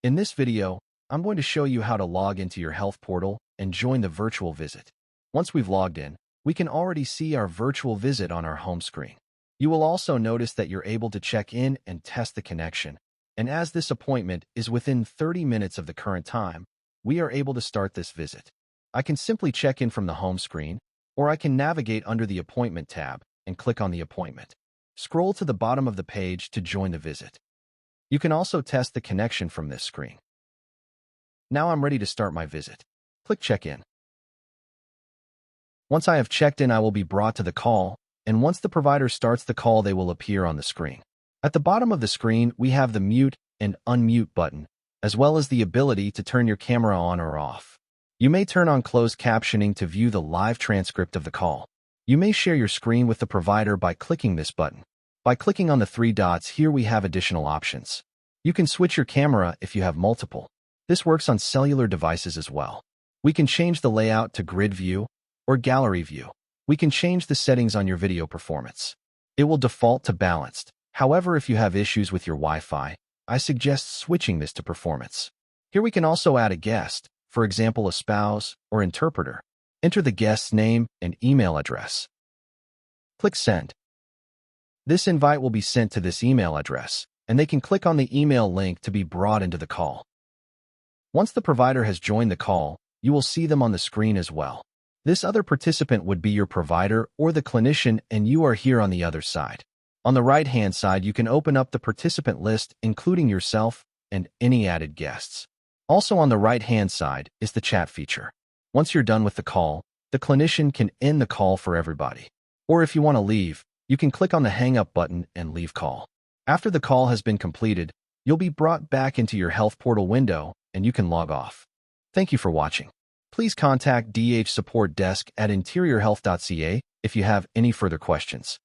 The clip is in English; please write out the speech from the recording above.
In this video, I'm going to show you how to log into your health portal and join the virtual visit. Once we've logged in, we can already see our virtual visit on our home screen. You will also notice that you're able to check in and test the connection. And as this appointment is within 30 minutes of the current time, we are able to start this visit. I can simply check in from the home screen, or I can navigate under the Appointment tab and click on the appointment. Scroll to the bottom of the page to join the visit. You can also test the connection from this screen. Now I'm ready to start my visit. Click Check In. Once I have checked in, I will be brought to the call, and once the provider starts the call, they will appear on the screen. At the bottom of the screen, we have the mute and unmute button, as well as the ability to turn your camera on or off. You may turn on closed captioning to view the live transcript of the call. You may share your screen with the provider by clicking this button. By clicking on the three dots here, we have additional options. You can switch your camera if you have multiple. This works on cellular devices as well. We can change the layout to grid view or gallery view. We can change the settings on your video performance. It will default to balanced. However, if you have issues with your Wi-Fi, I suggest switching this to performance. Here we can also add a guest, for example, a spouse or interpreter. Enter the guest's name and email address. Click Send. This invite will be sent to this email address, and they can click on the email link to be brought into the call. Once the provider has joined the call, you will see them on the screen as well. This other participant would be your provider or the clinician, and you are here on the other side. On the right-hand side, you can open up the participant list, including yourself and any added guests. Also on the right-hand side is the chat feature. Once you're done with the call, the clinician can end the call for everybody. Or if you want to leave, you can click on the hang up button and leave call. After the call has been completed, you'll be brought back into your health portal window and you can log off. Thank you for watching. Please contact DH Support Desk at interiorhealth.ca if you have any further questions.